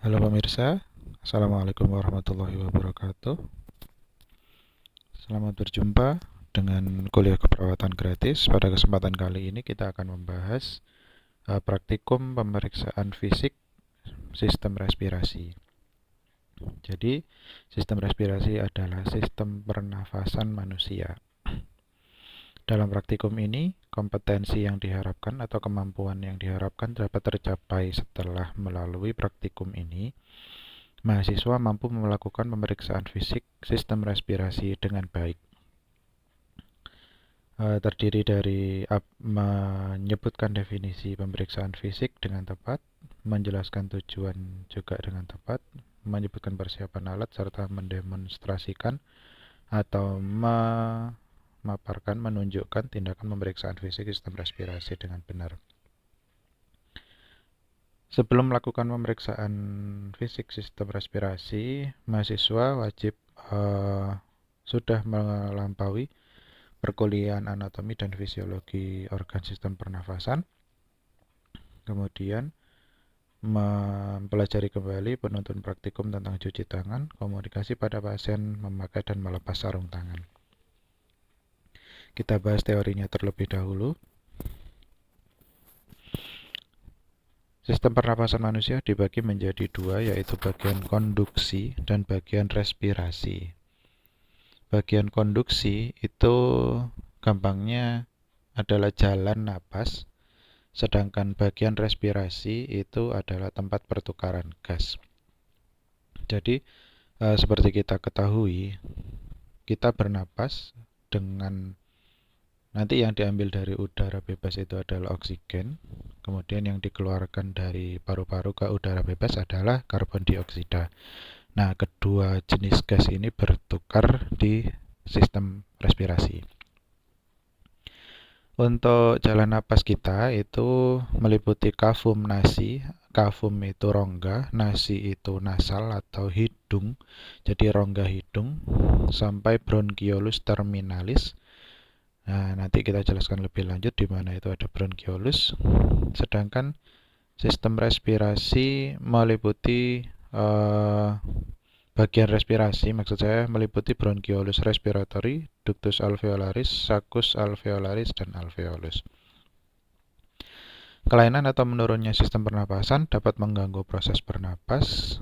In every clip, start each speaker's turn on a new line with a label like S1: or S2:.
S1: Halo pemirsa, Assalamualaikum warahmatullahi wabarakatuh. Selamat berjumpa dengan kuliah keperawatan gratis. Pada kesempatan kali ini kita akan membahas praktikum pemeriksaan fisik sistem respirasi. Jadi, sistem respirasi adalah sistem pernafasan manusia. Dalam praktikum ini, kompetensi yang diharapkan atau kemampuan yang diharapkan dapat tercapai setelah melalui praktikum ini. Mahasiswa mampu melakukan pemeriksaan fisik sistem respirasi dengan baik. Terdiri dari menyebutkan definisi pemeriksaan fisik dengan tepat, menjelaskan tujuan juga dengan tepat, menyebutkan persiapan alat, serta mendemonstrasikan atau memaparkan, menunjukkan tindakan pemeriksaan fisik sistem respirasi dengan benar. Sebelum melakukan pemeriksaan fisik sistem respirasi, mahasiswa wajib sudah melampaui perkuliahan anatomi dan fisiologi organ sistem pernafasan, kemudian mempelajari kembali penuntun praktikum tentang cuci tangan, komunikasi pada pasien, memakai dan melepas sarung tangan. Kita bahas teorinya terlebih dahulu. Sistem pernapasan manusia dibagi menjadi dua, yaitu bagian konduksi dan bagian respirasi. Bagian konduksi itu gampangnya adalah jalan napas, sedangkan bagian respirasi itu adalah tempat pertukaran gas. Jadi, seperti kita ketahui, kita bernapas dengan nanti yang diambil dari udara bebas itu adalah oksigen, kemudian yang dikeluarkan dari paru-paru ke udara bebas adalah karbon dioksida. Nah, kedua jenis gas ini bertukar di sistem respirasi. Untuk jalan napas kita itu meliputi kafum nasi. Kafum itu rongga, nasi itu nasal atau hidung, jadi rongga hidung, sampai bronchiolus terminalis. Nah, nanti kita jelaskan lebih lanjut di mana itu ada bronchiolus. Sedangkan sistem respirasi meliputi bagian respirasi, maksud saya meliputi bronchiolus respiratory, ductus alveolaris, saccus alveolaris, dan alveolus. Kelainan atau menurunnya sistem pernapasan dapat mengganggu proses bernapas.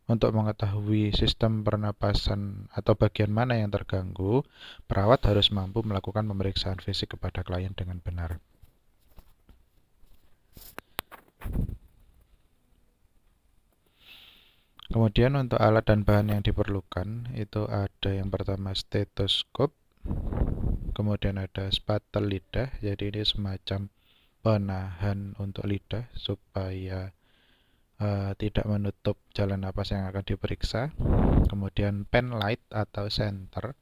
S1: Untuk mengetahui sistem pernapasan atau bagian mana yang terganggu, perawat harus mampu melakukan pemeriksaan fisik kepada klien dengan benar. Kemudian untuk alat dan bahan yang diperlukan itu ada yang pertama stetoskop, kemudian ada spatel lidah, jadi ini semacam penahan untuk lidah supaya tidak menutup jalan napas yang akan diperiksa. Kemudian pen light atau senter,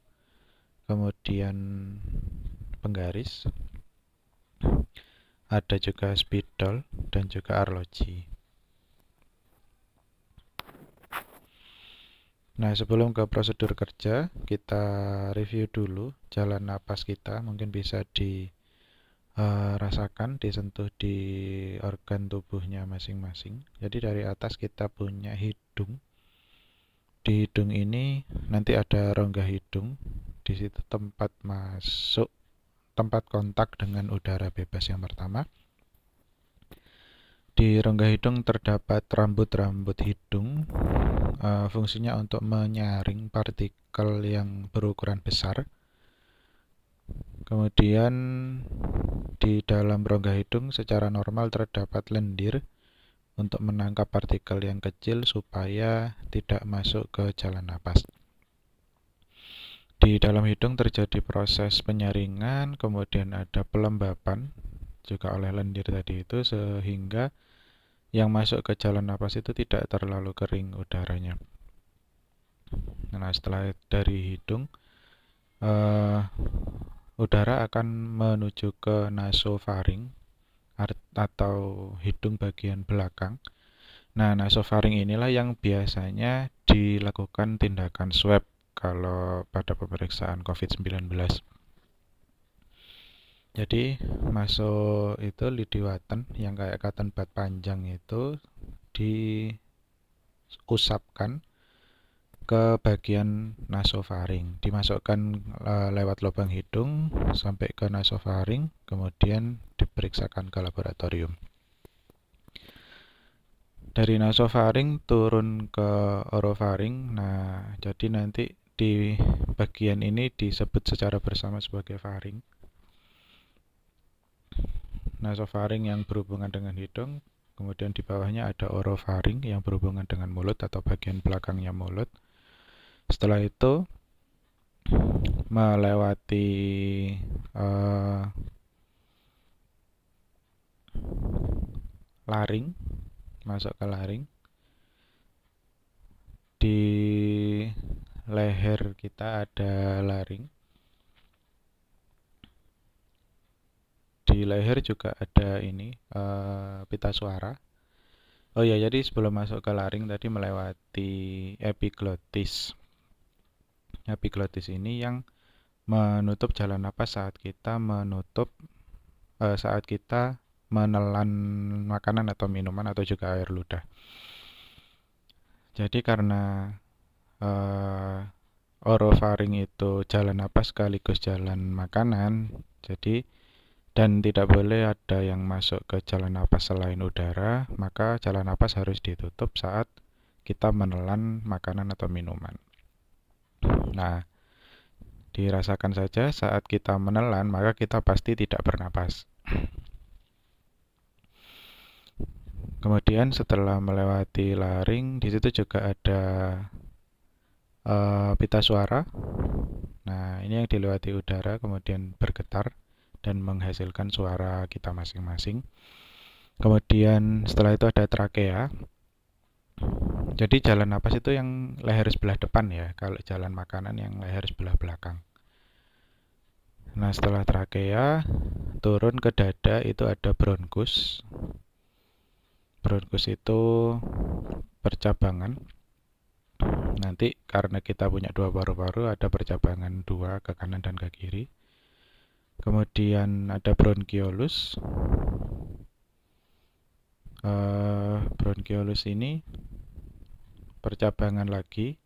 S1: kemudian penggaris, ada juga spidol dan juga arloji. Nah, sebelum ke prosedur kerja, kita review dulu jalan napas kita. Mungkin bisa dirasakan, disentuh di organ tubuhnya masing-masing. Jadi dari atas kita punya hidung. Di hidung ini nanti ada rongga hidung. Di situ tempat masuk, tempat kontak dengan udara bebas yang pertama. Di rongga hidung terdapat rambut-rambut hidung. Fungsinya untuk menyaring partikel yang berukuran besar. Kemudian di dalam rongga hidung secara normal terdapat lendir untuk menangkap partikel yang kecil supaya tidak masuk ke jalan napas. Di dalam hidung terjadi proses penyaringan, kemudian ada pelembapan juga oleh lendir tadi itu sehingga yang masuk ke jalan napas itu tidak terlalu kering udaranya. Nah, setelah dari hidung, udara akan menuju ke nasofaring atau hidung bagian belakang. Nah, nasofaring inilah yang biasanya dilakukan tindakan swab kalau pada pemeriksaan COVID-19. Jadi, masuk itu lidiwatan yang kayak cotton bud panjang itu di usapkan ke bagian nasofaring, dimasukkan lewat lubang hidung sampai ke nasofaring, kemudian diperiksakan ke laboratorium. Dari nasofaring turun ke orofaring. Nah, jadi nanti di bagian ini disebut secara bersama sebagai faring. Nasofaring yang berhubungan dengan hidung, kemudian di bawahnya ada orofaring yang berhubungan dengan mulut atau bagian belakangnya mulut. Setelah itu melewati laring, masuk ke laring. Di leher kita ada laring. Di leher juga ada ini pita suara. Oh ya, jadi sebelum masuk ke laring tadi melewati epiglotis. Epiglotis ini yang menutup jalan napas saat kita menelan makanan atau minuman atau juga air ludah. Jadi karena orofaring itu jalan napas sekaligus jalan makanan, jadi dan tidak boleh ada yang masuk ke jalan napas selain udara, maka jalan napas harus ditutup saat kita menelan makanan atau minuman. Nah, dirasakan saja saat kita menelan, maka kita pasti tidak bernapas. Kemudian setelah melewati laring, di situ juga ada pita suara. Nah, ini yang dilewati udara kemudian bergetar dan menghasilkan suara kita masing-masing. Kemudian setelah itu ada trakea. Jadi jalan napas itu yang leher sebelah depan ya, kalau jalan makanan yang leher sebelah belakang. Nah, setelah trakea turun ke dada itu ada bronkus. Bronkus itu percabangan. Nanti karena kita punya dua paru-paru, ada percabangan dua ke kanan dan ke kiri. Kemudian ada bronkiolus. Bronkiolus ini percabangan lagi.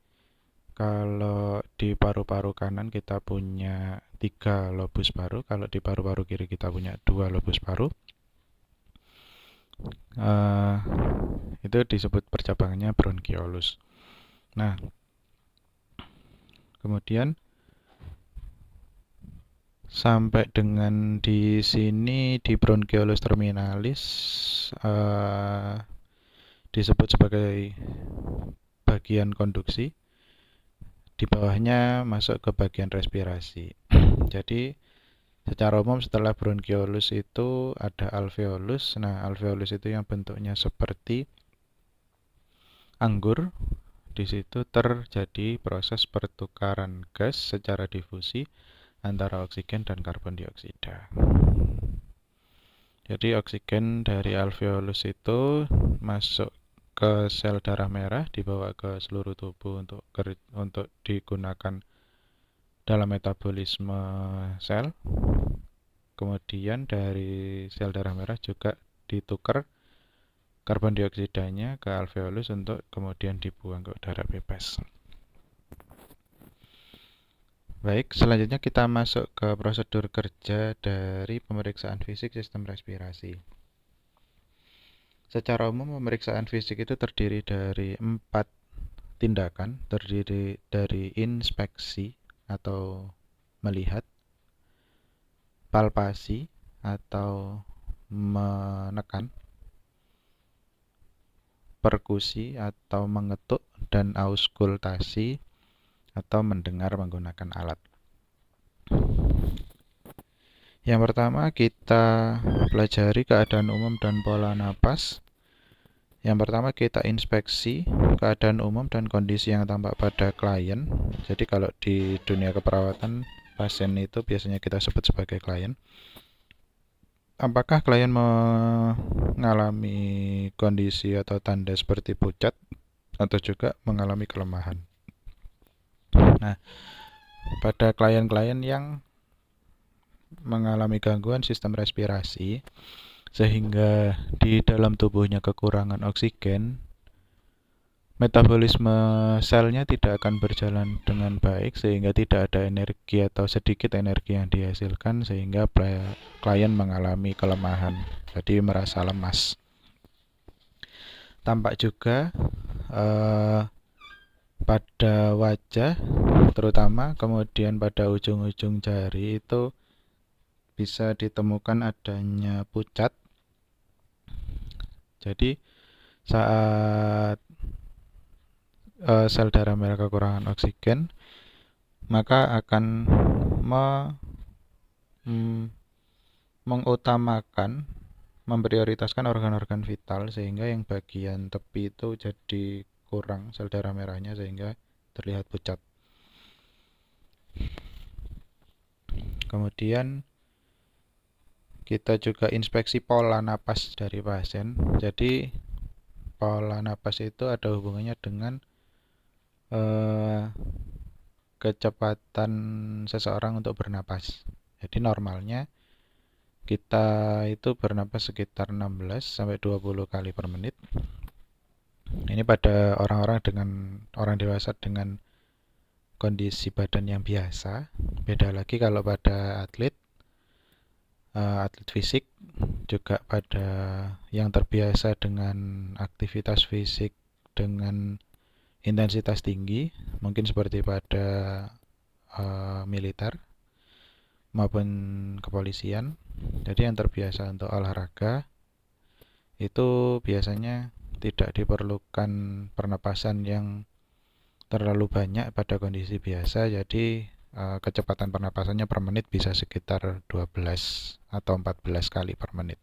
S1: Kalau di paru-paru kanan kita punya 3 lobus paru, kalau di paru-paru kiri kita punya 2 lobus paru. Itu disebut percabangannya bronkiolus. Nah, kemudian sampai dengan di sini di bronkiolus terminalis disebut sebagai bagian konduksi. Di bawahnya masuk ke bagian respirasi. Jadi secara umum setelah bronkiolus itu ada alveolus. Nah, alveolus itu yang bentuknya seperti anggur. Di situ terjadi proses pertukaran gas secara difusi antara oksigen dan karbon dioksida. Jadi oksigen dari alveolus itu masuk ke sel darah merah, dibawa ke seluruh tubuh untuk digunakan dalam metabolisme sel. Kemudian dari sel darah merah juga ditukar karbon dioksidanya ke alveolus untuk kemudian dibuang ke udara bebas. Baik, selanjutnya kita masuk ke prosedur kerja dari pemeriksaan fisik sistem respirasi. Secara umum pemeriksaan fisik itu terdiri dari 4 tindakan, terdiri dari inspeksi atau melihat, palpasi atau menekan, perkusi atau mengetuk, dan auskultasi atau mendengar menggunakan alat. Yang pertama kita pelajari keadaan umum dan pola napas. Yang pertama kita inspeksi keadaan umum dan kondisi yang tampak pada klien. Jadi kalau di dunia keperawatan pasien itu biasanya kita sebut sebagai klien. Apakah klien mengalami kondisi atau tanda seperti pucat atau juga mengalami kelemahan? Nah, pada klien-klien yang mengalami gangguan sistem respirasi sehingga di dalam tubuhnya kekurangan oksigen, metabolisme selnya tidak akan berjalan dengan baik sehingga tidak ada energi atau sedikit energi yang dihasilkan sehingga klien mengalami kelemahan, jadi merasa lemas. Tampak juga pada wajah terutama, kemudian pada ujung-ujung jari itu bisa ditemukan adanya pucat. Jadi saat sel darah merah kekurangan oksigen, maka akan mengutamakan, memprioritaskan organ-organ vital sehingga yang bagian tepi itu jadi kurang sel darah merahnya sehingga terlihat pucat. Kemudian kita juga inspeksi pola napas dari pasien. Jadi pola napas itu ada hubungannya dengan kecepatan seseorang untuk bernapas. Jadi normalnya kita itu bernapas sekitar 16 sampai 20 kali per menit. Ini pada orang dewasa dengan kondisi badan yang biasa. Beda lagi kalau pada atlet fisik, juga pada yang terbiasa dengan aktivitas fisik dengan intensitas tinggi, mungkin seperti pada militer maupun kepolisian. Jadi yang terbiasa untuk olahraga itu biasanya tidak diperlukan pernapasan yang terlalu banyak pada kondisi biasa. Jadi kecepatan pernapasannya per menit bisa sekitar 12 atau 14 kali per menit.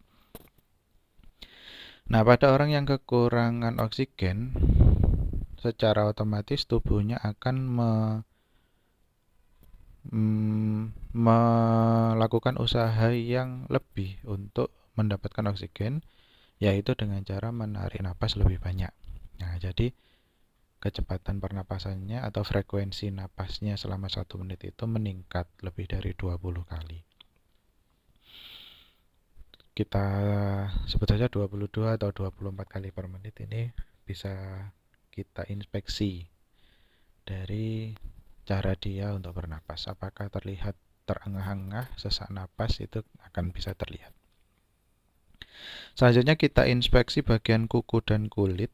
S1: Nah, pada orang yang kekurangan oksigen, secara otomatis tubuhnya akan melakukan usaha yang lebih untuk mendapatkan oksigen, yaitu dengan cara menarik napas lebih banyak. Nah, jadi kecepatan pernapasannya atau frekuensi napasnya selama 1 menit itu meningkat lebih dari 20 kali. Kita sebut saja 22 atau 24 kali per menit. Ini bisa kita inspeksi dari cara dia untuk bernapas. Apakah terlihat terengah-engah, sesak napas, itu akan bisa terlihat. Selanjutnya kita inspeksi bagian kuku dan kulit.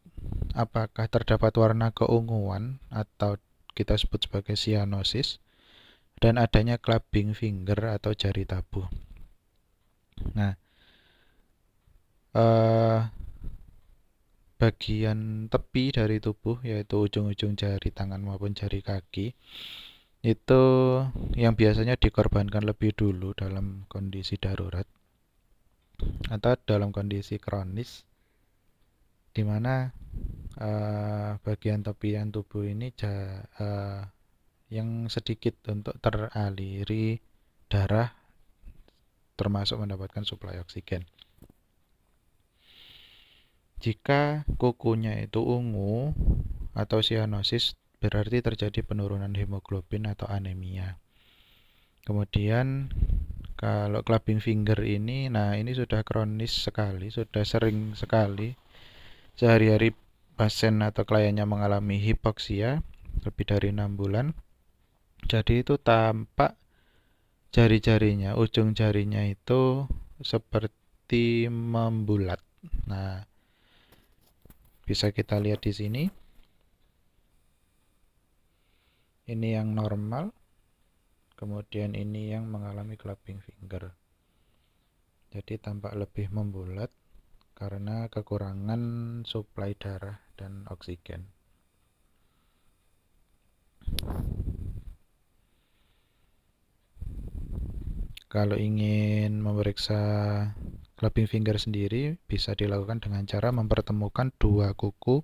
S1: Apakah terdapat warna keunguan atau kita sebut sebagai cyanosis, dan adanya clubbing finger atau jari tabuh. Nah, bagian tepi dari tubuh, yaitu ujung-ujung jari tangan maupun jari kaki, itu yang biasanya dikorbankan lebih dulu dalam kondisi darurat atau dalam kondisi kronis, di mana bagian tepian tubuh ini yang sedikit untuk teraliri darah, termasuk mendapatkan suplai oksigen. Jika kukunya itu ungu atau cyanosis, berarti terjadi penurunan hemoglobin atau anemia. Kemudian kalau clubbing finger ini, nah ini sudah kronis sekali, sudah sering sekali sehari-hari pasien atau kliennya mengalami hipoksia lebih dari 6 bulan. Jadi itu tampak jari-jarinya, ujung jarinya itu seperti membulat. Nah, bisa kita lihat di sini. Ini yang normal, kemudian ini yang mengalami clubbing finger. Jadi tampak lebih membulat karena kekurangan suplai darah dan oksigen. Kalau ingin memeriksa clubbing finger sendiri, bisa dilakukan dengan cara mempertemukan dua kuku,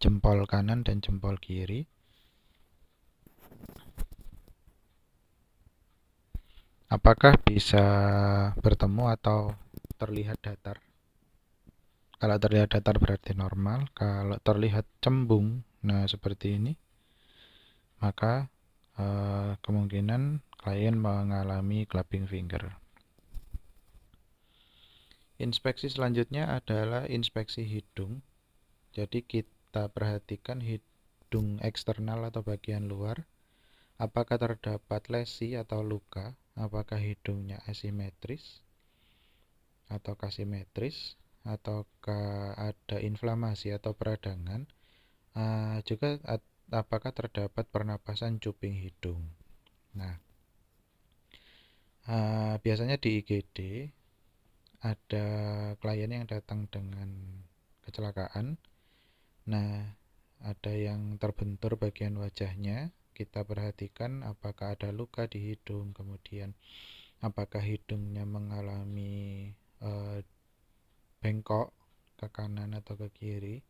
S1: jempol kanan dan jempol kiri. Apakah bisa bertemu atau terlihat datar? Kalau terlihat datar berarti normal. Kalau terlihat cembung, nah seperti ini, maka kemungkinan klien mengalami clubbing finger. Inspeksi selanjutnya adalah inspeksi hidung. Jadi kita perhatikan hidung eksternal atau bagian luar, apakah terdapat lesi atau luka, apakah hidungnya asimetris atau asimetris, ataukah ada inflamasi atau peradangan, juga apakah terdapat pernapasan cuping hidung. Nah, biasanya di IGD ada klien yang datang dengan kecelakaan. Nah, ada yang terbentur bagian wajahnya. Kita perhatikan apakah ada luka di hidung, kemudian apakah hidungnya mengalami bengkok ke kanan atau ke kiri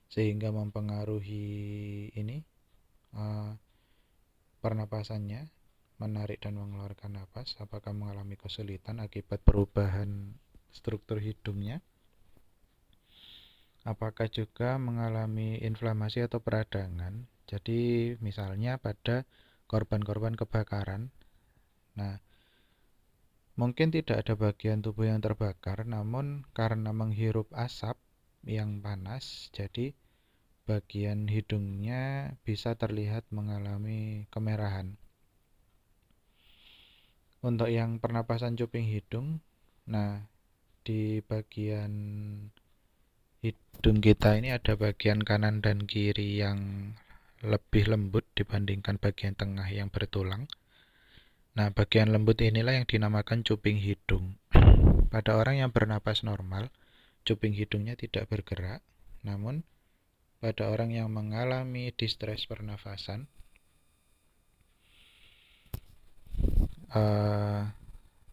S1: sehingga mempengaruhi ini pernapasannya, menarik dan mengeluarkan napas, apakah mengalami kesulitan akibat perubahan struktur hidungnya, apakah juga mengalami inflamasi atau peradangan. Jadi misalnya pada korban-korban kebakaran, nah mungkin tidak ada bagian tubuh yang terbakar, namun karena menghirup asap yang panas, jadi bagian hidungnya bisa terlihat mengalami kemerahan. Untuk yang pernapasan cuping hidung, nah di bagian hidung kita ini ada bagian kanan dan kiri yang lebih lembut dibandingkan bagian tengah yang bertulang. Nah, bagian lembut inilah yang dinamakan cuping hidung. Pada orang yang bernapas normal, cuping hidungnya tidak bergerak, namun pada orang yang mengalami distres pernafasan,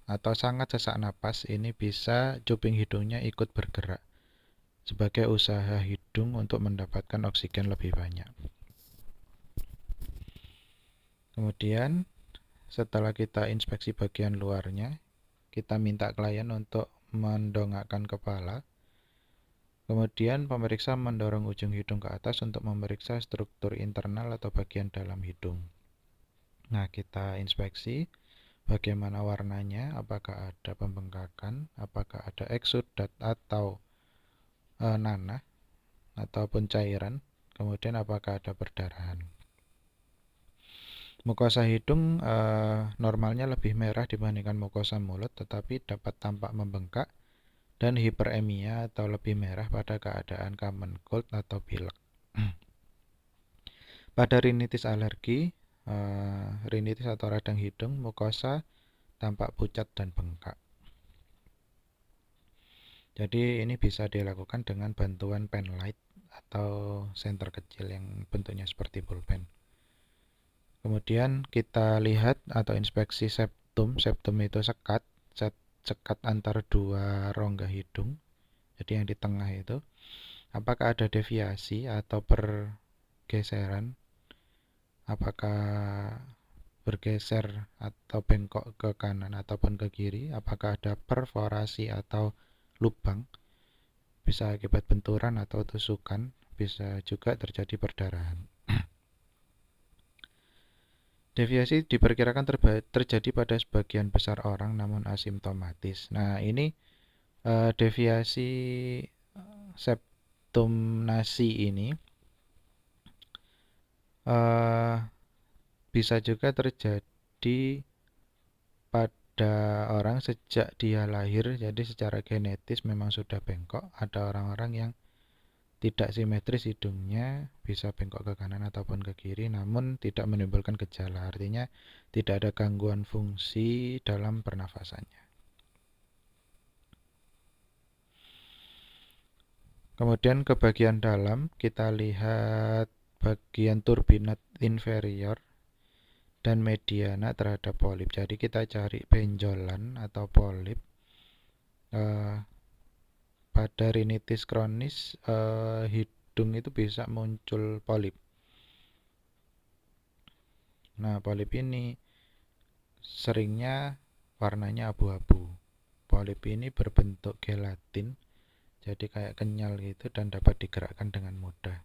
S1: atau sangat sesak napas, ini bisa cuping hidungnya ikut bergerak sebagai usaha hidung untuk mendapatkan oksigen lebih banyak. Kemudian setelah kita inspeksi bagian luarnya, kita minta klien untuk mendongakkan kepala. Kemudian pemeriksa mendorong ujung hidung ke atas untuk memeriksa struktur internal atau bagian dalam hidung. Nah, kita inspeksi bagaimana warnanya, apakah ada pembengkakan, apakah ada eksudat atau nanah ataupun cairan, kemudian apakah ada perdarahan. Mukosa hidung normalnya lebih merah dibandingkan mukosa mulut, tetapi dapat tampak membengkak dan hiperemia atau lebih merah pada keadaan common cold atau pilek. Pada rinitis alergi, rinitis atau radang hidung, mukosa tampak pucat dan bengkak. Jadi ini bisa dilakukan dengan bantuan pen light atau senter kecil yang bentuknya seperti pulpen. Kemudian kita lihat atau inspeksi septum. Septum itu sekat antar dua rongga hidung. Jadi yang di tengah itu, apakah ada deviasi atau pergeseran? Apakah bergeser atau bengkok ke kanan ataupun ke kiri? Apakah ada perforasi atau lubang? Bisa akibat benturan atau tusukan, bisa juga terjadi perdarahan. Deviasi diperkirakan terjadi pada sebagian besar orang namun asimptomatis. Nah, ini deviasi septum nasi ini bisa juga terjadi pada orang sejak dia lahir, jadi secara genetis memang sudah bengkok. Ada orang-orang yang tidak simetris hidungnya, bisa bengkok ke kanan ataupun ke kiri, namun tidak menimbulkan gejala. Artinya tidak ada gangguan fungsi dalam pernafasannya. Kemudian ke bagian dalam, kita lihat bagian turbinat inferior dan mediana terhadap polip. Jadi kita cari benjolan atau polip. Pada rinitis kronis, hidung itu bisa muncul polip. Nah, polip ini seringnya warnanya abu-abu. Polip ini berbentuk gelatin, jadi kayak kenyal gitu dan dapat digerakkan dengan mudah.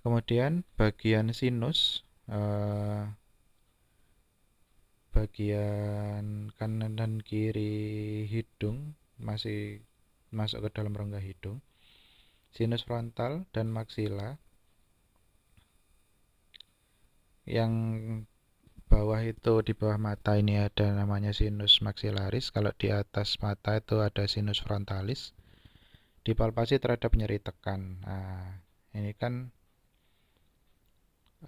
S1: Kemudian bagian sinus, bagian kanan dan kiri hidung masih masuk ke dalam rongga hidung. Sinus frontal dan maksila. Yang bawah itu di bawah mata ini ada namanya sinus maxillaris. Kalau di atas mata itu ada sinus frontalis. Dipalpasi terhadap nyeri tekan. Nah, ini kan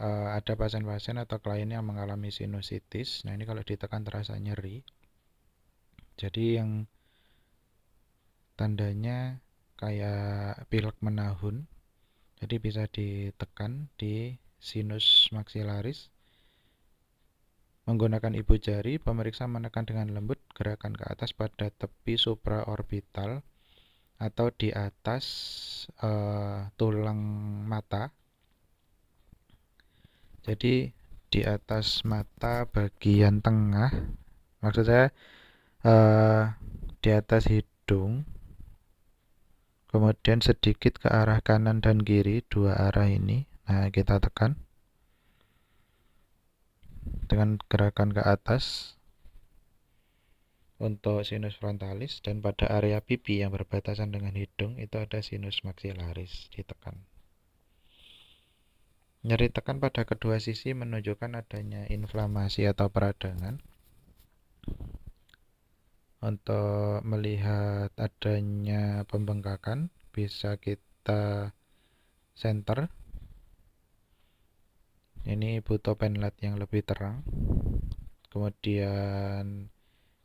S1: ada pasien-pasien atau klien yang mengalami sinusitis. Nah, ini kalau ditekan terasa nyeri. Jadi yang tandanya kayak pilek menahun. Jadi bisa ditekan di sinus maxillaris. Menggunakan ibu jari, pemeriksa menekan dengan lembut gerakan ke atas pada tepi supraorbital atau di atas tulang mata. Jadi di atas mata bagian tengah, maksud saya di atas hidung, kemudian sedikit ke arah kanan dan kiri, dua arah ini. Nah, kita tekan dengan gerakan ke atas untuk sinus frontalis, dan pada area pipi yang berbatasan dengan hidung itu ada sinus maxillaris, ditekan. Nyeri tekan pada kedua sisi menunjukkan adanya inflamasi atau peradangan. Untuk melihat adanya pembengkakan bisa kita center. Ini butuh penlight yang lebih terang. Kemudian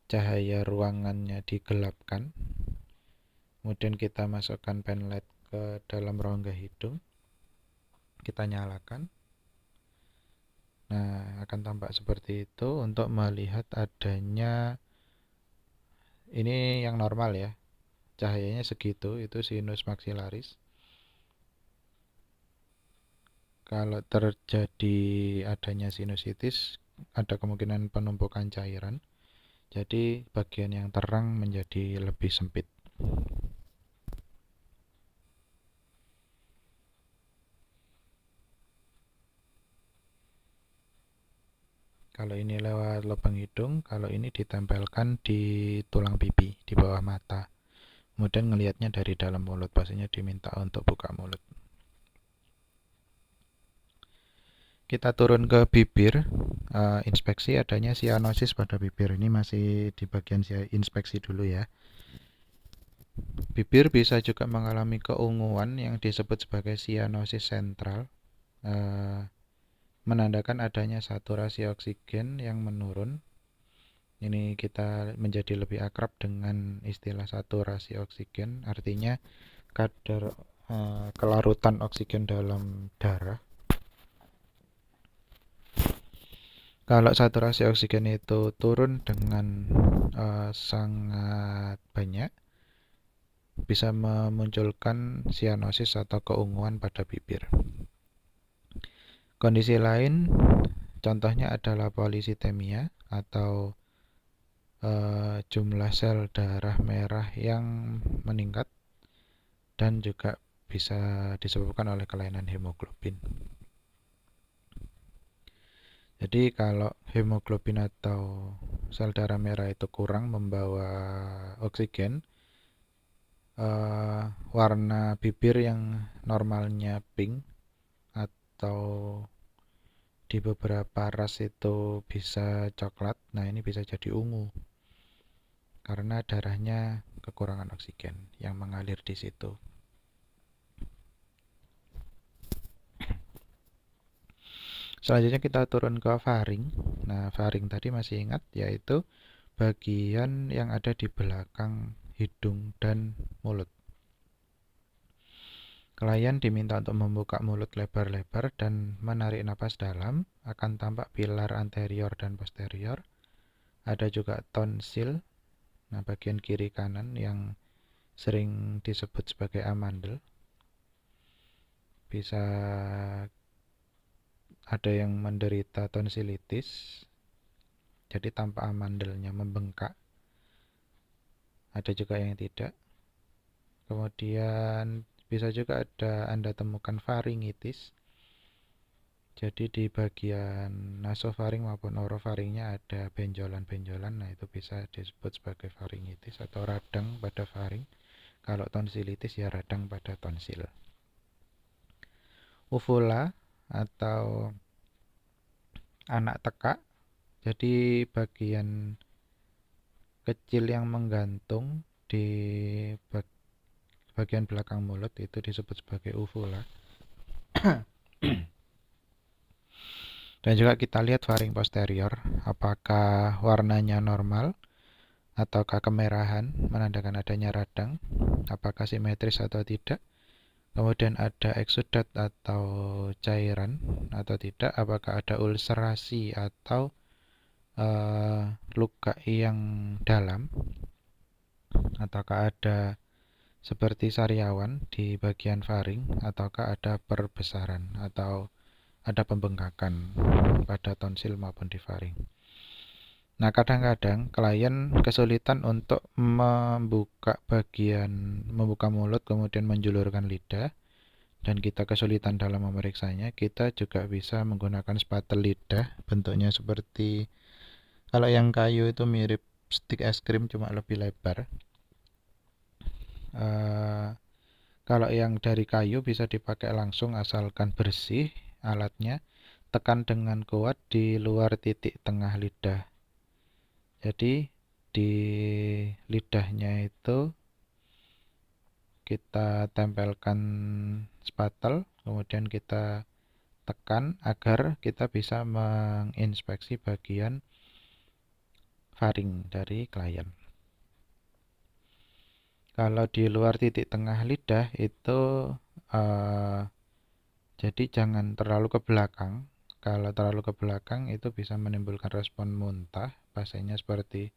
S1: cahaya ruangannya digelapkan. Kemudian kita masukkan penlight ke dalam rongga hidung. Kita nyalakan. Nah, akan tampak seperti itu untuk melihat adanya, ini yang normal ya. Cahayanya segitu, itu sinus maxillaris. Kalau terjadi adanya sinusitis, ada kemungkinan penumpukan cairan. Jadi bagian yang terang menjadi lebih sempit. Kalau ini lewat lubang hidung, kalau ini ditempelkan di tulang pipi, di bawah mata. Kemudian ngelihatnya dari dalam mulut, pastinya diminta untuk buka mulut. Kita turun ke bibir, inspeksi adanya sianosis pada bibir. Ini masih di bagian inspeksi dulu ya. Bibir bisa juga mengalami keunguan yang disebut sebagai sianosis sentral, menandakan adanya saturasi oksigen yang menurun. Ini kita menjadi lebih akrab dengan istilah saturasi oksigen, artinya kadar kelarutan oksigen dalam darah. Kalau saturasi oksigen itu turun dengan sangat banyak, bisa memunculkan sianosis atau keunguan pada bibir. Kondisi lain contohnya adalah polisitemia atau jumlah sel darah merah yang meningkat, dan juga bisa disebabkan oleh kelainan hemoglobin. Jadi kalau hemoglobin atau sel darah merah itu kurang membawa oksigen, warna bibir yang normalnya pink atau di beberapa ras itu bisa coklat, nah ini bisa jadi ungu karena darahnya kekurangan oksigen yang mengalir di situ. Selanjutnya kita turun ke faring. Nah, faring tadi masih ingat, yaitu bagian yang ada di belakang hidung dan mulut. Klien diminta untuk membuka mulut lebar-lebar dan menarik napas dalam. Akan tampak pilar anterior dan posterior. Ada juga tonsil, nah bagian kiri kanan yang sering disebut sebagai amandel. Bisa ada yang menderita tonsilitis, jadi tampak amandelnya membengkak. Ada juga yang tidak. Kemudian bisa juga Anda temukan faringitis. Jadi di bagian nasofaring maupun orofaringnya ada benjolan-benjolan, nah itu bisa disebut sebagai faringitis atau radang pada faring. Kalau tonsilitis ya radang pada tonsil. Uvula atau anak tekak, jadi bagian kecil yang menggantung di bagian belakang mulut itu disebut sebagai uvula. Dan juga kita lihat faring posterior, apakah warnanya normal ataukah kemerahan menandakan adanya radang, apakah simetris atau tidak. Kemudian ada eksudat atau cairan atau tidak, apakah ada ulcerasi atau luka yang dalam, ataukah ada seperti sariawan di bagian faring, ataukah ada perbesaran atau ada pembengkakan pada tonsil maupun di faring. Nah, kadang-kadang klien kesulitan untuk membuka mulut kemudian menjulurkan lidah, dan kita kesulitan dalam memeriksanya. Kita juga bisa menggunakan spatel lidah, bentuknya seperti, kalau yang kayu itu mirip stik es krim cuma lebih lebar. Kalau yang dari kayu bisa dipakai langsung asalkan bersih alatnya. Tekan dengan kuat di luar titik tengah lidah. Jadi di lidahnya itu kita tempelkan spatel, kemudian kita tekan agar kita bisa menginspeksi bagian faring dari klien. Kalau di luar titik tengah lidah itu jadi jangan terlalu ke belakang. Kalau terlalu ke belakang itu bisa menimbulkan respon muntah. Pasiennya seperti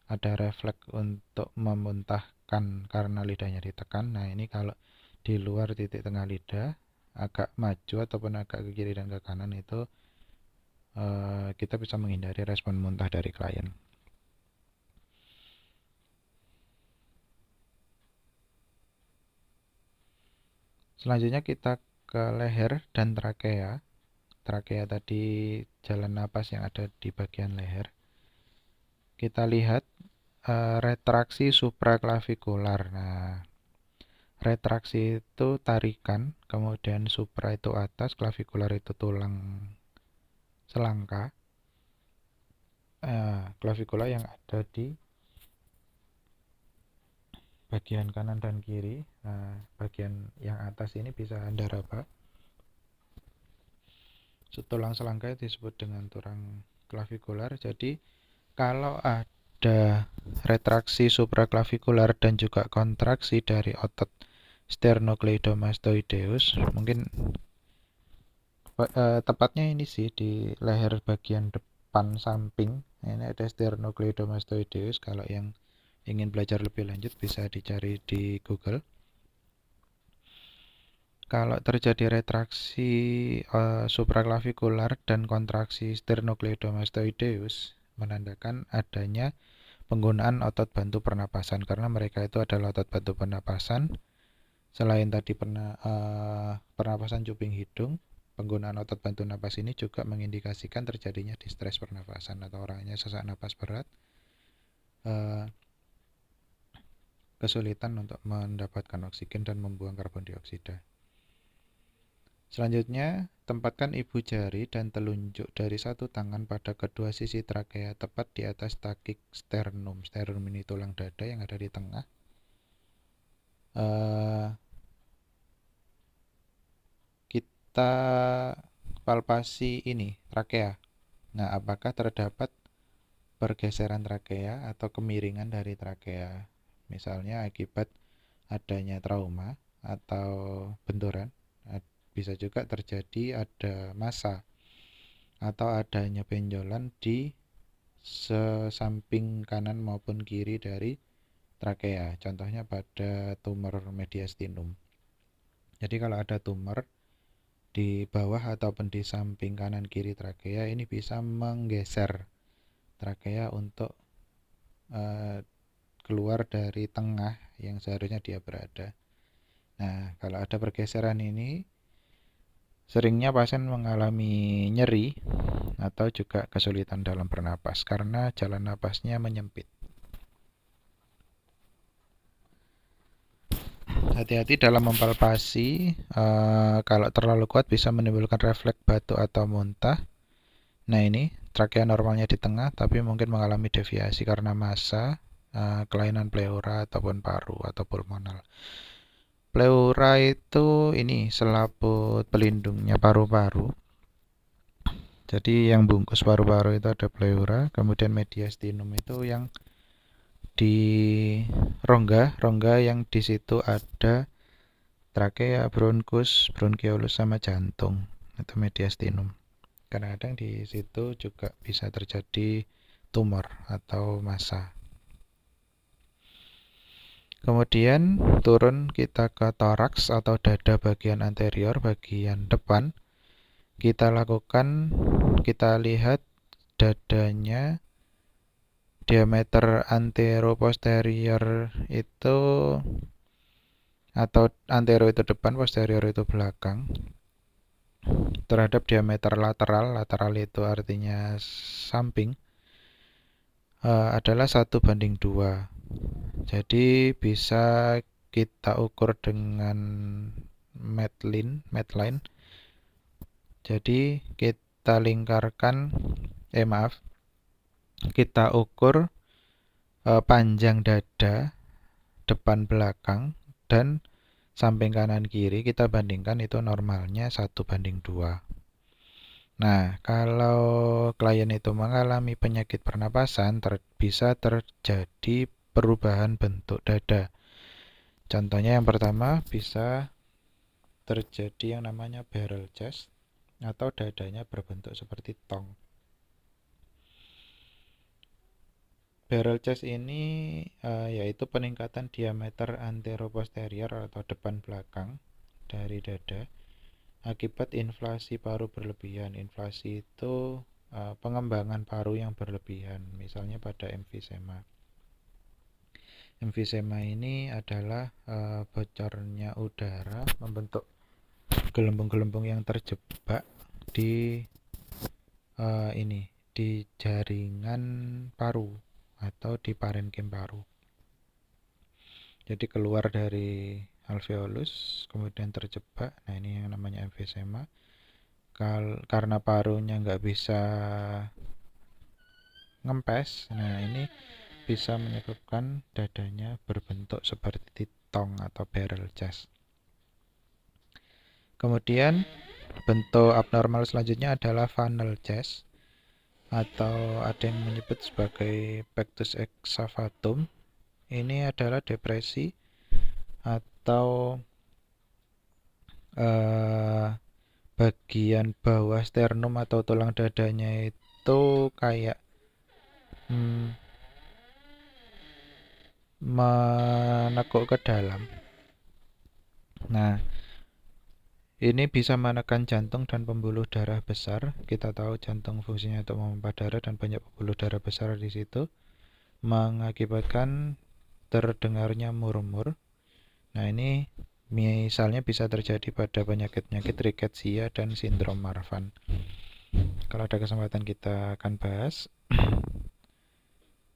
S1: ada refleks untuk memuntahkan karena lidahnya ditekan. Nah, ini kalau di luar titik tengah lidah, agak maju ataupun agak ke kiri dan ke kanan, itu kita bisa menghindari respon muntah dari klien. Selanjutnya kita ke leher dan trakea. Trakea tadi jalan napas yang ada di bagian leher. Kita lihat retraksi supraklavikular. Nah, retraksi itu tarikan, kemudian supra itu atas, klavikular itu tulang selangka. Klavikular yang ada di bagian kanan dan kiri. Nah, bagian yang atas ini bisa Anda raba. Tulang selangka disebut dengan tulang klavikular. Jadi kalau ada retraksi supraklavikular dan juga kontraksi dari otot sternocleidomastoideus, mungkin tepatnya ini sih di leher bagian depan samping. Ini ada sternocleidomastoideus. Kalau yang ingin belajar lebih lanjut bisa dicari di Google. Kalau terjadi retraksi supraklavikular dan kontraksi sternocleidomastoideus, menandakan adanya penggunaan otot bantu pernapasan, karena mereka itu adalah otot bantu pernapasan. Selain tadi pernapasan cuping hidung, penggunaan otot bantu napas ini juga mengindikasikan terjadinya distres pernapasan atau orangnya sesak napas berat, kesulitan untuk mendapatkan oksigen dan membuang karbon dioksida. Selanjutnya, tempatkan ibu jari dan telunjuk dari satu tangan pada kedua sisi trakea tepat di atas takik sternum. Sternum ini tulang dada yang ada di tengah. Kita palpasi ini, trakea. Nah, apakah terdapat pergeseran trakea atau kemiringan dari trakea? Misalnya akibat adanya trauma atau benturan. Bisa juga terjadi ada massa atau adanya benjolan di sesamping kanan maupun kiri dari trakea. Contohnya pada tumor mediastinum. Jadi kalau ada tumor di bawah ataupun di samping kanan kiri trakea, ini bisa menggeser trakea untuk keluar dari tengah yang seharusnya dia berada. Nah, kalau ada pergeseran ini, Seringnya pasien mengalami nyeri atau juga kesulitan dalam bernapas karena jalan napasnya menyempit. Hati-hati dalam mempalpasi, kalau terlalu kuat bisa menimbulkan refleks batuk atau muntah. Nah ini, trakea normalnya di tengah, tapi mungkin mengalami deviasi karena massa, kelainan pleura ataupun paru atau pulmonal. Pleura itu ini selaput pelindungnya paru-paru. Jadi yang bungkus paru-paru itu ada pleura, kemudian mediastinum itu yang di rongga yang di situ ada trakea, bronkus, bronkiolus sama jantung. Itu mediastinum. Kadang-kadang di situ juga bisa terjadi tumor atau massa. Kemudian turun kita ke toraks atau dada bagian anterior, bagian depan. Kita lihat dadanya, diameter antero-posterior itu, atau antero itu depan, posterior itu belakang, terhadap diameter lateral. Lateral itu artinya samping, adalah 1:2. Jadi bisa kita ukur dengan Medline. Jadi kita ukur panjang dada depan belakang dan samping kanan kiri, kita bandingkan, itu normalnya 1:2. Nah, kalau klien itu mengalami penyakit pernapasan, bisa terjadi perubahan bentuk dada. Contohnya yang pertama bisa terjadi yang namanya barrel chest atau dadanya berbentuk seperti tong. Barrel chest ini yaitu peningkatan diameter antero-posterior atau depan belakang dari dada akibat inflasi paru berlebihan. Inflasi itu pengembangan paru yang berlebihan, misalnya pada emfisema. Emfisema ini adalah bocornya udara membentuk gelembung-gelembung yang terjebak di di jaringan paru atau di parenkim paru. Jadi keluar dari alveolus kemudian terjebak. Nah ini yang namanya emfisema. Karena parunya nggak bisa ngempes, nah ini bisa menyebabkan dadanya berbentuk seperti tong atau barrel chest. Kemudian bentuk abnormal selanjutnya adalah funnel chest, atau ada yang menyebut sebagai pectus excavatum. Ini adalah depresi atau bagian bawah sternum atau tulang dadanya itu kayak menekuk ke dalam. Nah, ini bisa menekan jantung dan pembuluh darah besar. Kita tahu jantung fungsinya untuk memompa darah dan banyak pembuluh darah besar di situ, mengakibatkan terdengarnya murmur. Nah, ini misalnya bisa terjadi pada penyakit-penyakit rickettsia dan sindrom Marfan. Kalau ada kesempatan kita akan bahas.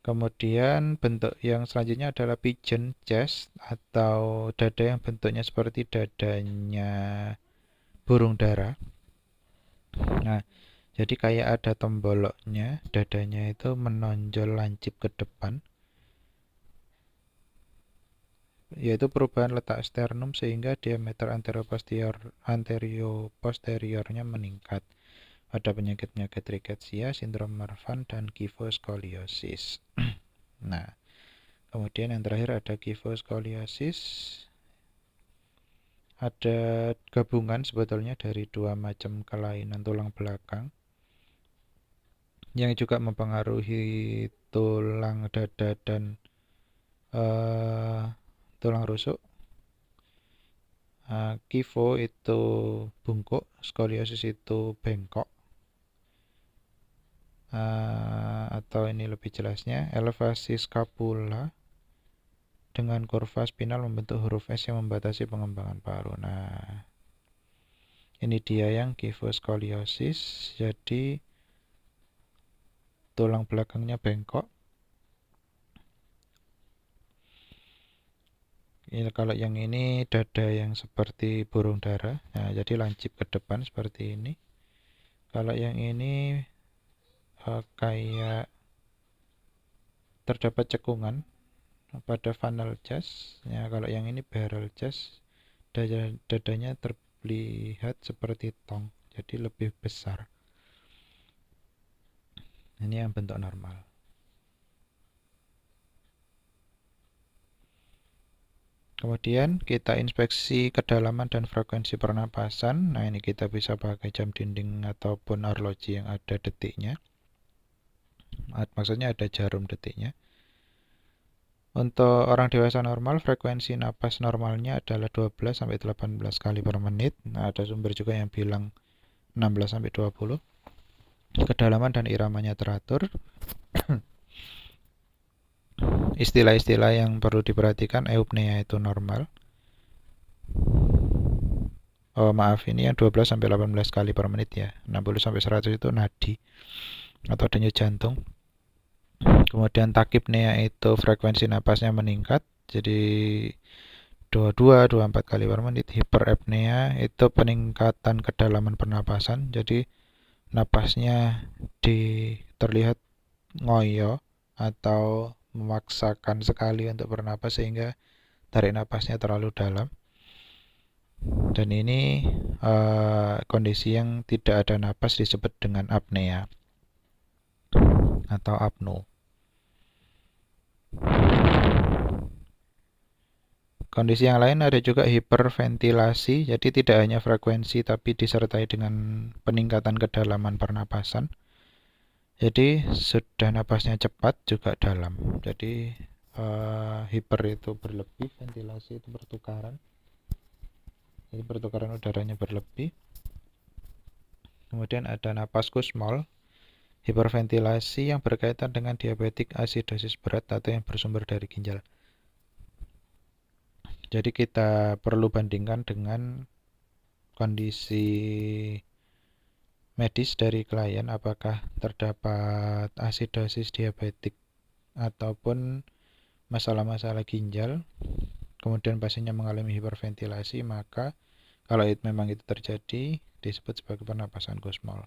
S1: Kemudian bentuk yang selanjutnya adalah pigeon chest atau dada yang bentuknya seperti dadanya burung dara. Nah, jadi kayak ada temboloknya, dadanya itu menonjol lancip ke depan, yaitu perubahan letak sternum sehingga diameter anteroposteriornya meningkat pada penyakit-penyakit rickettsia, sindrom Marfan, dan kyphoscoliosis. Nah, kemudian yang terakhir ada kyphoscoliosis. Ada gabungan sebetulnya dari dua macam kelainan tulang belakang yang juga mempengaruhi tulang dada dan tulang rusuk. Kypho itu bungkuk, skoliosis itu bengkok. Atau ini lebih jelasnya, elevasi skapula dengan kurva spinal membentuk huruf S yang membatasi pengembangan paru. Nah, Ini dia yang kyphoscoliosis, jadi tulang belakangnya bengkok. Ini kalau yang ini dada yang seperti burung dara, nah, jadi lancip ke depan seperti ini. Kalau yang ini kayak terdapat cekungan pada funnel chest. Ya, kalau yang ini barrel chest, dadanya terlihat seperti tong, jadi lebih besar. Ini yang bentuk normal. Kemudian kita inspeksi kedalaman dan frekuensi pernapasan. Nah, ini kita bisa pakai jam dinding ataupun arloji yang ada detiknya. Maksudnya ada jarum detiknya. Untuk orang dewasa normal, frekuensi napas normalnya adalah 12-18 kali per menit. Nah, ada sumber juga yang bilang 16-20. Kedalaman dan iramanya teratur. Istilah-istilah yang perlu diperhatikan, eupnea itu normal. Oh, maaf, ini yang 12-18 kali per menit ya. 60-100 itu nadi atau denyut jantung. Kemudian takipnea itu frekuensi napasnya meningkat, jadi 22-24 kali per menit. Hiperapnea itu peningkatan kedalaman pernapasan, jadi napasnya terlihat ngoyo atau memaksakan sekali untuk bernapas sehingga tarik napasnya terlalu dalam. Dan ini kondisi yang tidak ada napas disebut dengan apnea atau apno. Kondisi yang lain ada juga hiperventilasi, jadi tidak hanya frekuensi tapi disertai dengan peningkatan kedalaman pernapasan. Jadi sudah napasnya cepat juga dalam. Jadi hiper itu berlebih, ventilasi itu bertukaran. Jadi pertukaran udaranya berlebih. Kemudian ada napas kusmol, hiperventilasi yang berkaitan dengan diabetik asidosis berat atau yang bersumber dari ginjal. Jadi kita perlu bandingkan dengan kondisi medis dari klien, apakah terdapat asidosis diabetik ataupun masalah-masalah ginjal. Kemudian pasiennya mengalami hiperventilasi, maka kalau memang itu terjadi disebut sebagai pernapasan kusmol.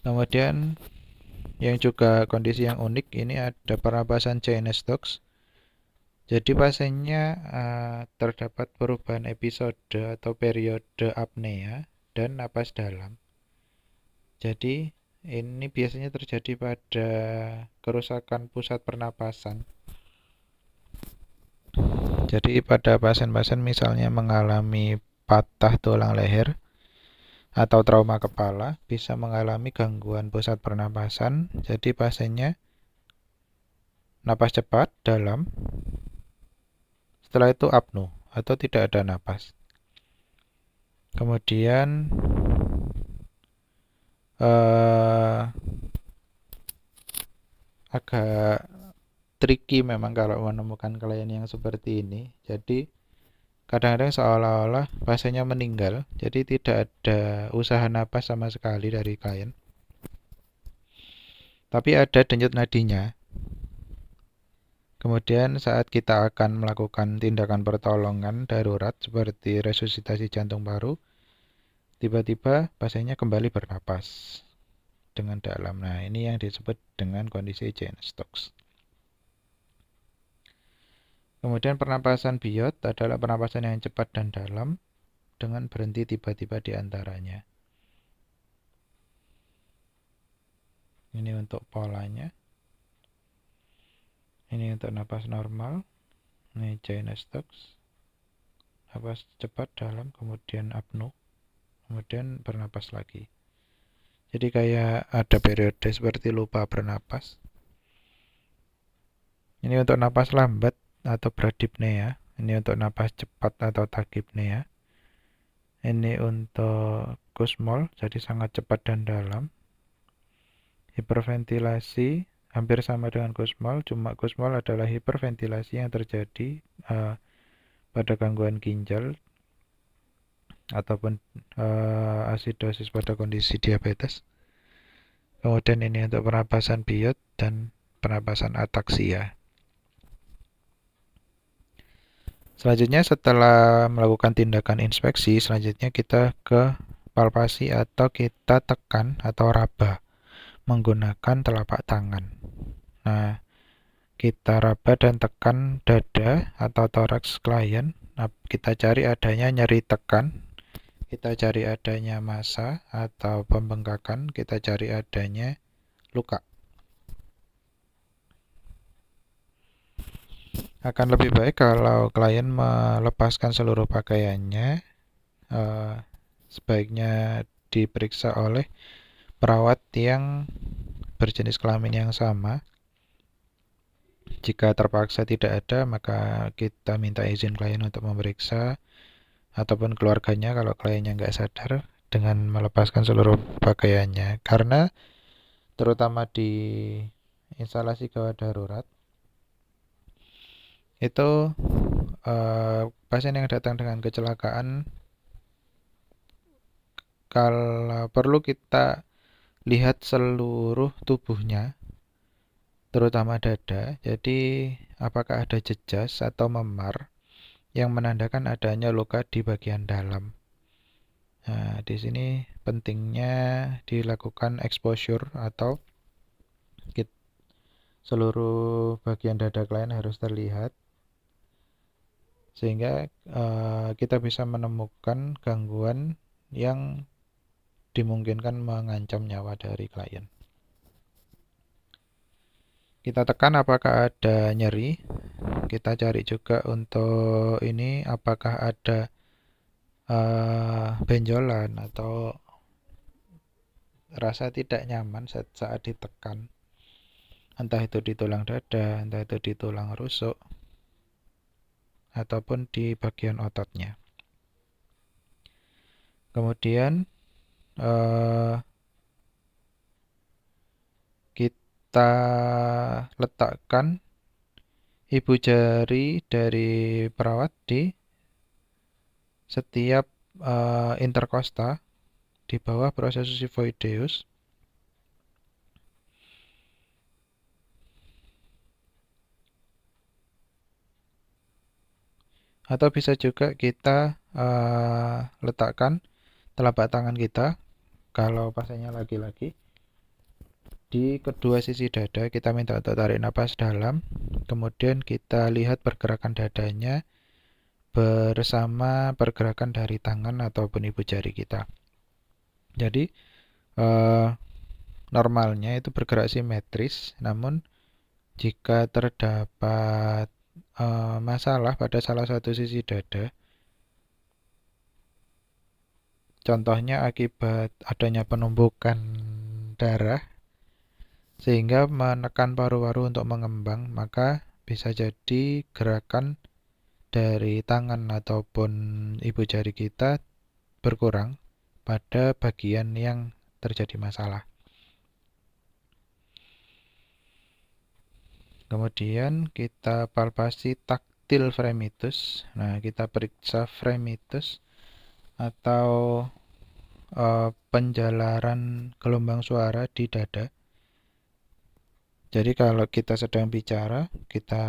S1: Kemudian yang juga kondisi yang unik ini ada pernapasan Cheyne-Stokes. Jadi pasiennya terdapat perubahan episode atau periode apnea dan napas dalam. Jadi ini biasanya terjadi pada kerusakan pusat pernapasan. Jadi pada pasien-pasien misalnya mengalami patah tulang leher atau trauma kepala, bisa mengalami gangguan pusat pernapasan. Jadi pasiennya napas cepat, dalam, setelah itu apno atau tidak ada napas. Kemudian agak tricky memang kalau menemukan klien yang seperti ini. Jadi kadang-kadang seolah-olah pasiennya meninggal, jadi tidak ada usaha napas sama sekali dari klien. Tapi ada denyut nadinya. Kemudian saat kita akan melakukan tindakan pertolongan darurat seperti resusitasi jantung paru, tiba-tiba pasiennya kembali bernapas dengan dalam. Nah, ini yang disebut dengan kondisi Cheyne-Stokes. Kemudian pernapasan biot adalah pernapasan yang cepat dan dalam dengan berhenti tiba-tiba di antaranya. Ini untuk polanya. Ini untuk napas normal. Ini Cheyne-Stokes. Napas cepat dalam, kemudian apno, kemudian bernapas lagi. Jadi kayak ada periode seperti lupa bernapas. Ini untuk napas lambat atau bradypnea. Ini untuk napas cepat atau tachypnea. Ini untuk kusmol, jadi sangat cepat dan dalam. Hiperventilasi hampir sama dengan kusmol, cuma kusmol adalah hiperventilasi yang terjadi pada gangguan ginjal. ataupun asidosis pada kondisi diabetes. Kemudian ini untuk pernapasan biot dan pernapasan ataksia. Selanjutnya setelah melakukan tindakan inspeksi, selanjutnya kita ke palpasi atau kita tekan atau raba menggunakan telapak tangan. Nah, kita raba dan tekan dada atau toraks klien. Nah, kita cari adanya nyeri tekan, kita cari adanya massa atau pembengkakan, kita cari adanya luka. Akan lebih baik kalau klien melepaskan seluruh pakaiannya, sebaiknya diperiksa oleh perawat yang berjenis kelamin yang sama. Jika terpaksa tidak ada, maka kita minta izin klien untuk memeriksa, ataupun keluarganya kalau kliennya nggak sadar, dengan melepaskan seluruh pakaiannya. Karena terutama di instalasi gawat darurat, itu pasien yang datang dengan kecelakaan, kalau perlu kita lihat seluruh tubuhnya, terutama dada. Jadi apakah ada jejas atau memar yang menandakan adanya luka di bagian dalam. Nah, di sini pentingnya dilakukan exposure atau seluruh bagian dada klien harus terlihat, sehingga kita bisa menemukan gangguan yang dimungkinkan mengancam nyawa dari klien. Kita tekan apakah ada nyeri. Kita cari juga untuk ini apakah ada benjolan atau rasa tidak nyaman saat ditekan. Entah itu di tulang dada, entah itu di tulang rusuk, ataupun di bagian ototnya. Kemudian kita letakkan ibu jari dari perawat di setiap interkosta di bawah processus xiphoideus. Atau bisa juga kita letakkan telapak tangan kita, kalau pasiennya laki-laki, di kedua sisi dada. Kita minta untuk tarik napas dalam, kemudian kita lihat pergerakan dadanya bersama pergerakan dari tangan ataupun ibu jari kita. Jadi normalnya itu bergerak simetris, namun jika terdapat masalah pada salah satu sisi dada, contohnya akibat adanya penumpukan darah sehingga menekan paru-paru untuk mengembang, maka bisa jadi gerakan dari tangan ataupun ibu jari kita berkurang pada bagian yang terjadi masalah. Kemudian kita palpasi taktil fremitus. Nah, kita periksa fremitus atau penjalaran gelombang suara di dada. Jadi kalau kita sedang bicara, kita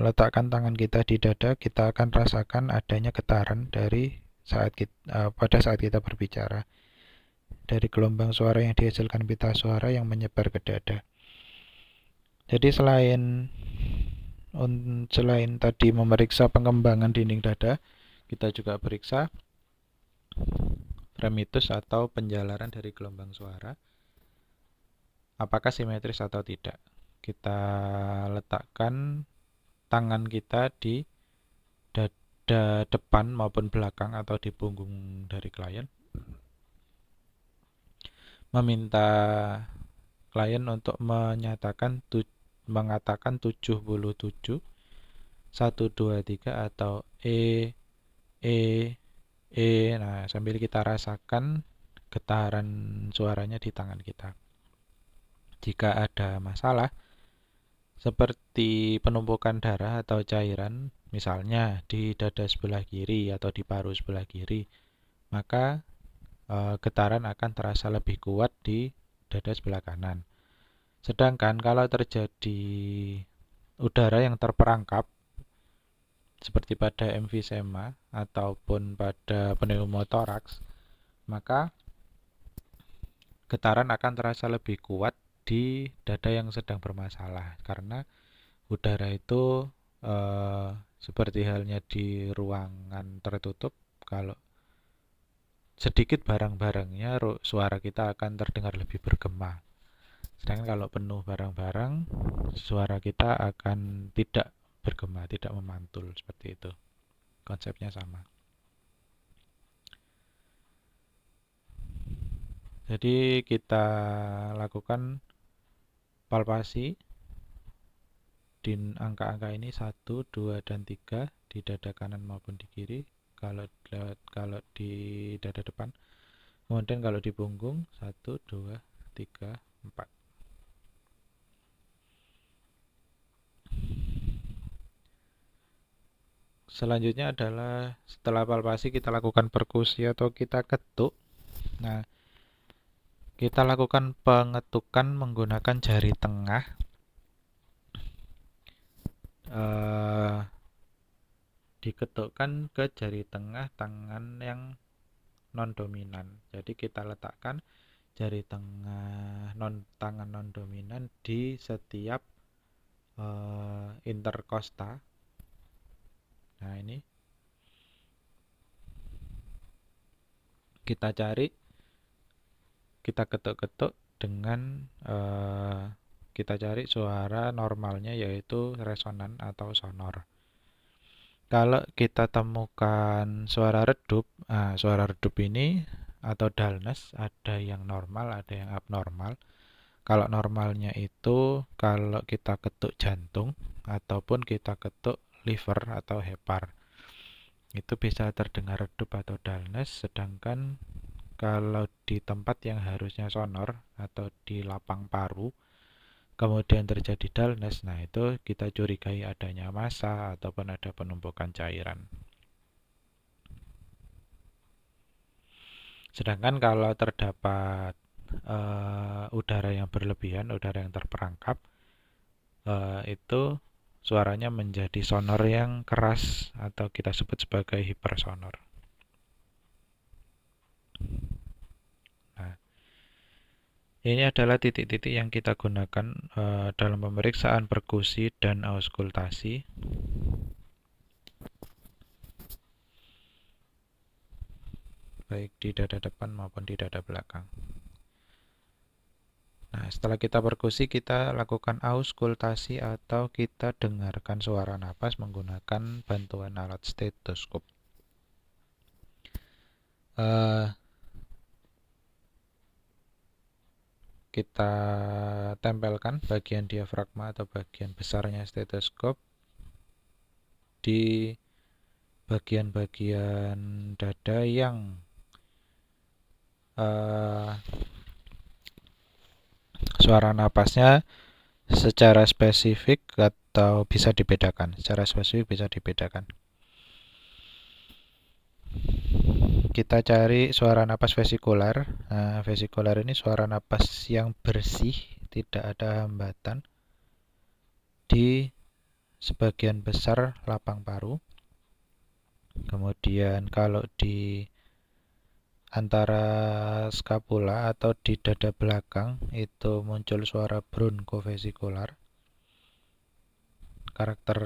S1: letakkan tangan kita di dada, kita akan rasakan adanya getaran dari pada saat kita berbicara, dari gelombang suara yang dihasilkan pita suara yang menyebar ke dada. Jadi selain tadi memeriksa pengembangan dinding dada, kita juga periksa fremitus atau penjalaran dari gelombang suara, apakah simetris atau tidak. Kita letakkan tangan kita di dada depan maupun belakang atau di punggung dari klien, meminta klien untuk mengatakan 77, 1, 2, 3 atau E. Nah, sambil kita rasakan getaran suaranya di tangan kita. Jika ada masalah seperti penumpukan darah atau cairan misalnya di dada sebelah kiri atau di paru sebelah kiri, maka getaran akan terasa lebih kuat di dada sebelah kanan. Sedangkan kalau terjadi udara yang terperangkap seperti pada emfisema ataupun pada pneumotoraks, maka getaran akan terasa lebih kuat di dada yang sedang bermasalah karena udara itu seperti halnya di ruangan tertutup, kalau sedikit barang-barangnya suara kita akan terdengar lebih bergema. Sedangkan kalau penuh barang-barang, suara kita akan tidak bergema, tidak memantul seperti itu. Konsepnya sama. Jadi kita lakukan palpasi di angka-angka ini 1, 2, dan 3 di dada kanan maupun di kiri kalau di dada depan. Kemudian kalau di punggung 1, 2, 3, 4. Selanjutnya adalah setelah palpasi kita lakukan perkusi atau kita ketuk. Nah, kita lakukan pengetukan menggunakan jari tengah diketukkan ke jari tengah tangan yang non dominan. Jadi kita letakkan jari tengah tangan non dominan di setiap interkosta. Nah, ini kita cari, kita ketuk-ketuk dengan kita cari suara normalnya, yaitu resonan atau sonor. Kalau kita temukan suara redup, suara redup ini atau dullness ada yang normal, ada yang abnormal. Kalau normalnya itu kalau kita ketuk jantung ataupun kita ketuk liver atau hepar, itu bisa terdengar redup atau dullness. Sedangkan kalau di tempat yang harusnya sonor atau di lapang paru kemudian terjadi dullness, nah itu kita curigai adanya massa ataupun ada penumpukan cairan. Sedangkan kalau terdapat udara yang berlebihan, udara yang terperangkap, itu suaranya menjadi sonor yang keras atau kita sebut sebagai hipersonor. Nah, ini adalah titik-titik yang kita gunakan dalam pemeriksaan perkusi dan auskultasi. Baik di dada depan maupun di dada belakang. Nah, setelah kita perkusi, kita lakukan auskultasi atau kita dengarkan suara napas menggunakan bantuan alat stetoskop. Kita tempelkan bagian diafragma atau bagian besarnya stetoskop di bagian-bagian dada yang suara napasnya secara spesifik atau bisa dibedakan. Secara spesifik bisa dibedakan. Kita cari suara napas vesikular. Nah, vesikular ini suara napas yang bersih, tidak ada hambatan di sebagian besar lapang paru. Kemudian kalau di antara skapula atau di dada belakang itu muncul suara bronchovesikular. Karakter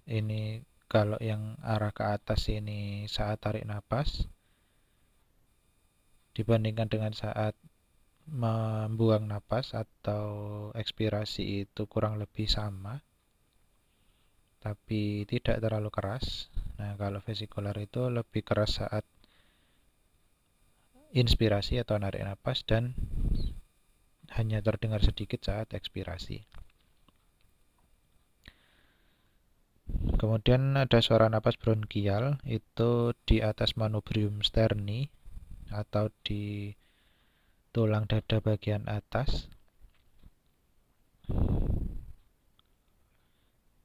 S1: ini kalau yang arah ke atas ini saat tarik napas dibandingkan dengan saat membuang napas atau ekspirasi itu kurang lebih sama, tapi tidak terlalu keras. Nah, kalau vesikular itu lebih keras saat inspirasi atau narik napas dan hanya terdengar sedikit saat ekspirasi. Kemudian ada suara napas bronkial, itu di atas manubrium sterni atau di tulang dada bagian atas.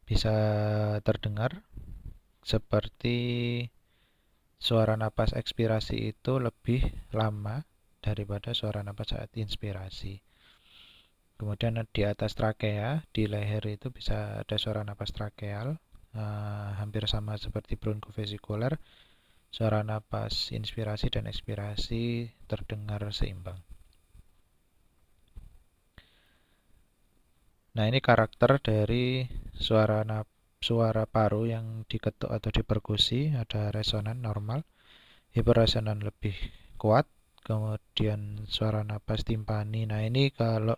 S1: Bisa terdengar seperti suara napas ekspirasi itu lebih lama daripada suara napas saat inspirasi. Kemudian di atas trakea, di leher itu bisa ada suara napas trakeal, hampir sama seperti bronkofesikular. Suara napas inspirasi dan ekspirasi terdengar seimbang. Nah, ini karakter dari suara paru yang diketuk atau diperkusi, ada resonan normal, hiperresonan lebih kuat, kemudian suara napas timpani. Nah, ini kalau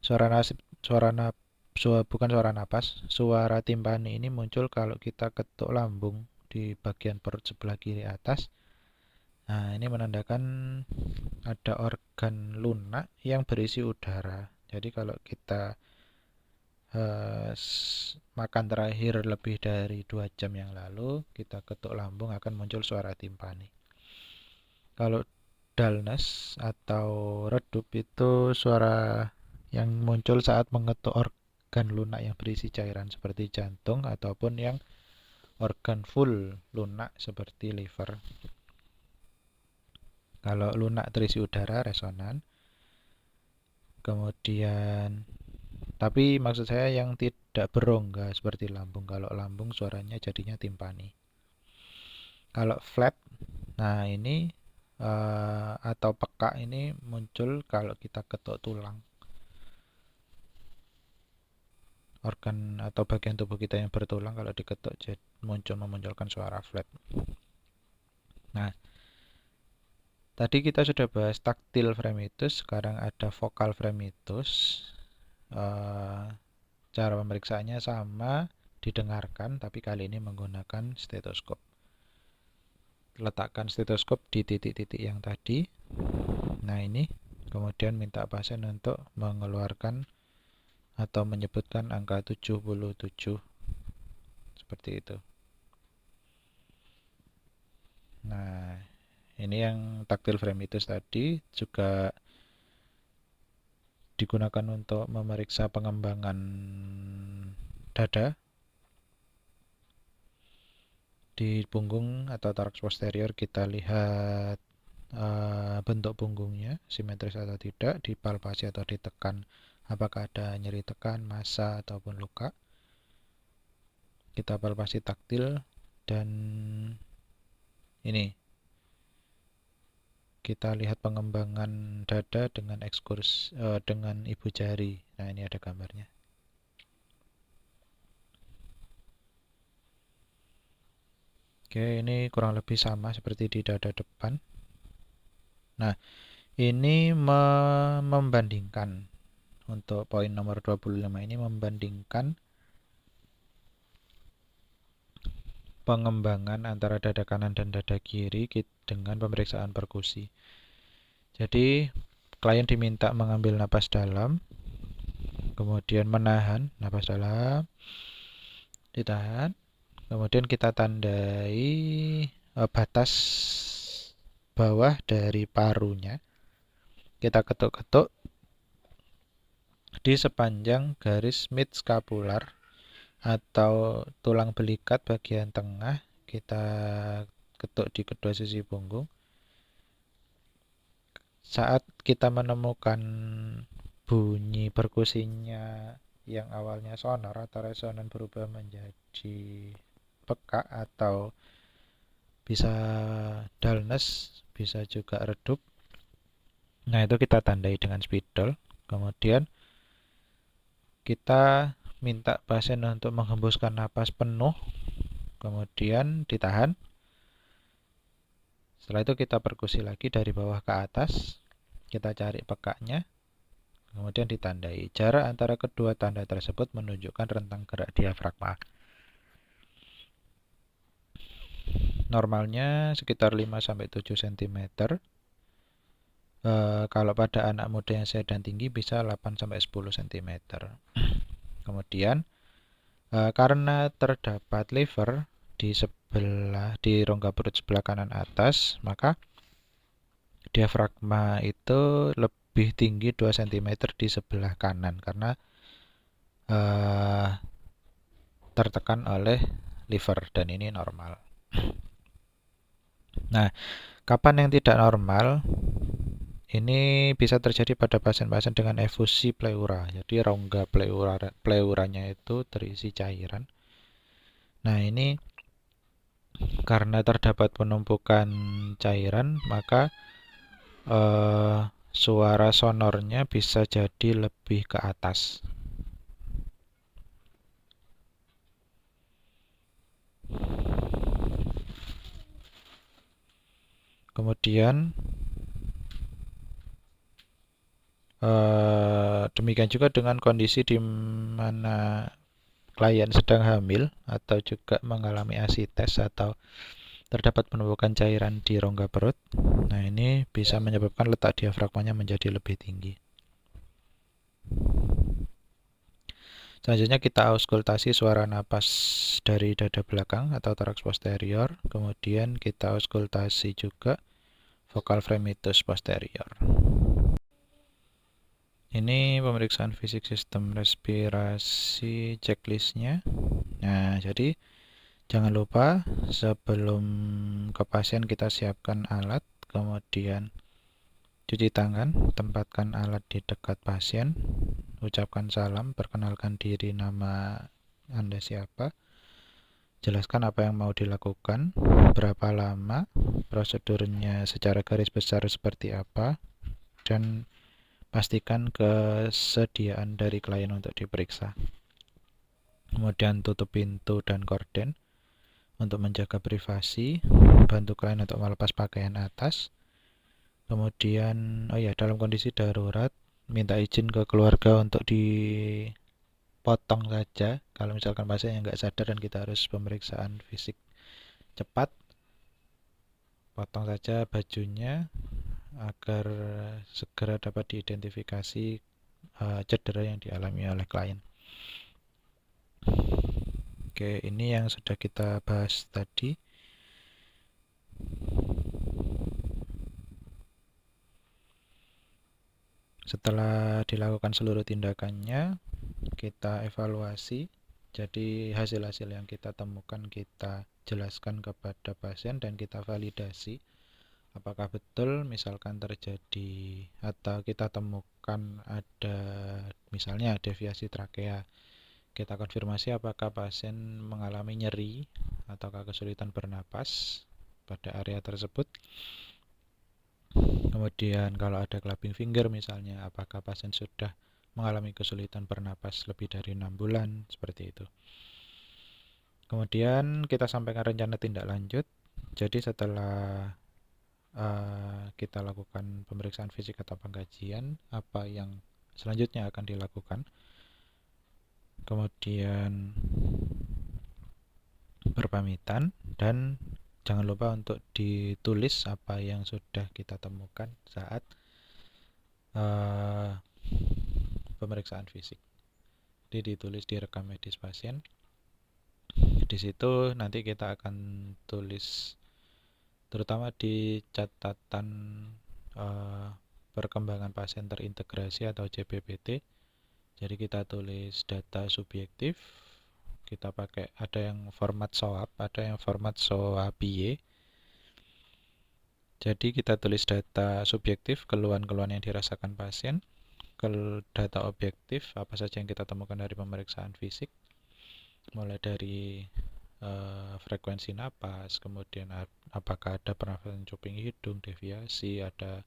S1: suara nas suara nap bukan suara napas, suara timpani ini muncul kalau kita ketuk lambung di bagian perut sebelah kiri atas. Nah, ini menandakan ada organ lunak yang berisi udara. Jadi kalau kita makan terakhir lebih dari 2 jam yang lalu, kita ketuk lambung akan muncul suara timpani. Kalau dullness atau redup itu suara yang muncul saat mengetuk organ lunak yang berisi cairan seperti jantung ataupun yang organ full lunak seperti liver. Kalau lunak terisi udara, resonan. Kemudian, tapi maksud saya yang tidak berongga seperti lambung. Kalau lambung suaranya jadinya timpani. Kalau flat, nah ini atau peka ini muncul kalau kita ketuk tulang. Organ atau bagian tubuh kita yang bertulang kalau diketuk memunculkan suara flat. Nah, tadi kita sudah bahas taktil fremitus, sekarang ada vokal fremitus. Cara pemeriksaannya sama, didengarkan, tapi kali ini menggunakan stetoskop. Letakkan stetoskop di titik-titik yang tadi. Nah, ini kemudian minta pasien untuk mengeluarkan atau menyebutkan angka 77 seperti itu. Nah, ini yang taktil fremitus tadi juga digunakan untuk memeriksa pengembangan dada di punggung atau toraks posterior. Kita lihat bentuk punggungnya simetris atau tidak, dipalpasi atau ditekan, apakah ada nyeri tekan, massa ataupun luka. Kita palpasi taktil dan ini kita lihat pengembangan dada dengan dengan ibu jari. Nah, ini ada gambarnya. Oke, ini kurang lebih sama seperti di dada depan. Nah, ini membandingkan untuk poin nomor 25 ini membandingkan pengembangan antara dada kanan dan dada kiri dengan pemeriksaan perkusi. Jadi, klien diminta mengambil napas dalam, kemudian menahan napas dalam, ditahan, kemudian kita tandai batas bawah dari parunya. Kita ketuk-ketuk di sepanjang garis mid scapular atau tulang belikat bagian tengah. Kita ketuk di kedua sisi punggung. Saat kita menemukan bunyi perkusinya yang awalnya sonor atau resonan berubah menjadi peka atau bisa dullness, bisa juga redup. Nah, itu kita tandai dengan spidol. Kemudian kita minta pasien untuk menghembuskan napas penuh, kemudian ditahan. Setelah itu kita perkusi lagi dari bawah ke atas. Kita cari pekaknya, kemudian ditandai. Jarak antara kedua tanda tersebut menunjukkan rentang gerak diafragma. Normalnya sekitar 5-7 cm. Kalau pada anak muda yang sehat dan tinggi bisa 8-10 cm. Kemudian karena terdapat lever di rongga perut sebelah kanan atas, maka diafragma itu lebih tinggi 2 cm di sebelah kanan karena tertekan oleh liver, dan ini normal. Nah, kapan yang tidak normal? Ini bisa terjadi pada pasien-pasien dengan efusi pleura. Jadi rongga pleuranya itu terisi cairan. Nah, ini karena terdapat penumpukan cairan, maka suara sonornya bisa jadi lebih ke atas. Kemudian demikian juga dengan kondisi di mana klien sedang hamil atau juga mengalami asites atau terdapat penumpukan cairan di rongga perut. Nah, ini bisa menyebabkan letak diafragmanya menjadi lebih tinggi. Selanjutnya kita auskultasi suara napas dari dada belakang atau toraks posterior. Kemudian kita auskultasi juga vokal fremitus posterior. Ini pemeriksaan fisik sistem respirasi checklistnya. Nah, jadi jangan lupa sebelum ke pasien kita siapkan alat, kemudian cuci tangan, tempatkan alat di dekat pasien, ucapkan salam, perkenalkan diri, nama Anda siapa, jelaskan apa yang mau dilakukan, berapa lama, prosedurnya secara garis besar seperti apa, dan pastikan kesediaan dari klien untuk diperiksa. Kemudian tutup pintu dan korden untuk menjaga privasi, bantu klien untuk melepas pakaian atas. Kemudian, dalam kondisi darurat, minta izin ke keluarga untuk dipotong saja. Kalau misalkan pasien yang nggak sadar dan kita harus pemeriksaan fisik cepat, potong saja bajunya agar segera dapat diidentifikasi cedera yang dialami oleh klien. Oke, ini yang sudah kita bahas tadi. Setelah dilakukan seluruh tindakannya, kita evaluasi. Jadi hasil-hasil yang kita temukan kita jelaskan kepada pasien dan kita validasi apakah betul misalkan terjadi atau kita temukan ada misalnya deviasi trakea. Kita konfirmasi apakah pasien mengalami nyeri ataukah kesulitan bernapas pada area tersebut. Kemudian kalau ada clubbing finger misalnya, apakah pasien sudah mengalami kesulitan bernapas lebih dari 6 bulan, seperti itu. Kemudian kita sampaikan rencana tindak lanjut. Jadi setelah kita lakukan pemeriksaan fisik atau pengkajian, apa yang selanjutnya akan dilakukan. Kemudian berpamitan dan jangan lupa untuk ditulis apa yang sudah kita temukan saat pemeriksaan fisik. Jadi ditulis di rekam medis pasien. Di situ nanti kita akan tulis terutama di catatan perkembangan pasien terintegrasi atau CPPT. Jadi kita tulis data subjektif. Kita pakai ada yang format SOAP, ada yang format SOAPY. Jadi kita tulis data subjektif, keluhan-keluhan yang dirasakan pasien, data objektif, apa saja yang kita temukan dari pemeriksaan fisik, mulai dari frekuensi napas, kemudian apakah ada pernafasan cuping hidung, deviasi, ada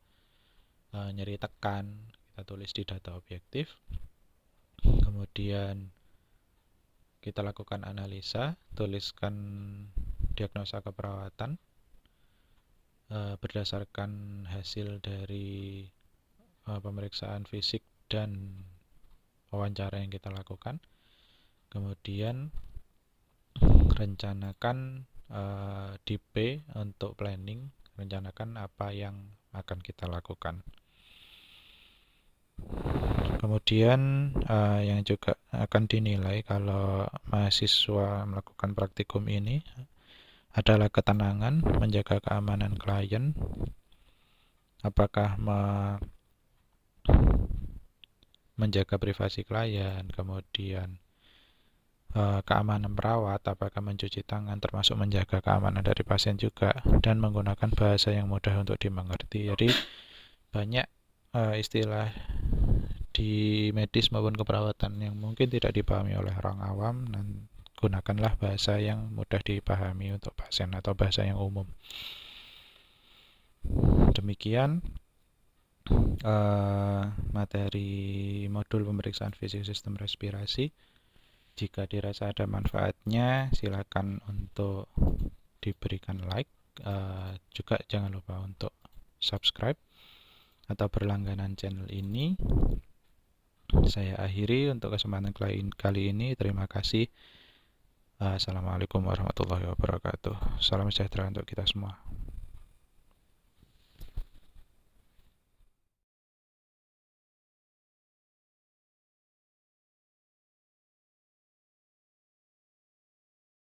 S1: nyeri tekan, kita tulis di data objektif. Kemudian kita lakukan analisa, tuliskan diagnosa keperawatan berdasarkan hasil dari pemeriksaan fisik dan wawancara yang kita lakukan. Kemudian rencanakan DP untuk planning, rencanakan apa yang akan kita lakukan. Kemudian yang juga akan dinilai kalau mahasiswa melakukan praktikum ini adalah ketenangan, menjaga keamanan klien, apakah menjaga privasi klien, kemudian keamanan perawat, apakah mencuci tangan, termasuk menjaga keamanan dari pasien juga, dan menggunakan bahasa yang mudah untuk dimengerti. Jadi banyak istilah di medis maupun keperawatan yang mungkin tidak dipahami oleh orang awam, dan gunakanlah bahasa yang mudah dipahami untuk pasien atau bahasa yang umum. Demikian materi modul pemeriksaan fisik sistem respirasi. Jika dirasa ada manfaatnya, silakan untuk diberikan like. Juga jangan lupa untuk subscribe atau berlangganan channel ini. Saya akhiri untuk kesempatan kali ini. Terima kasih. Assalamualaikum warahmatullahi wabarakatuh. Salam sejahtera untuk kita semua.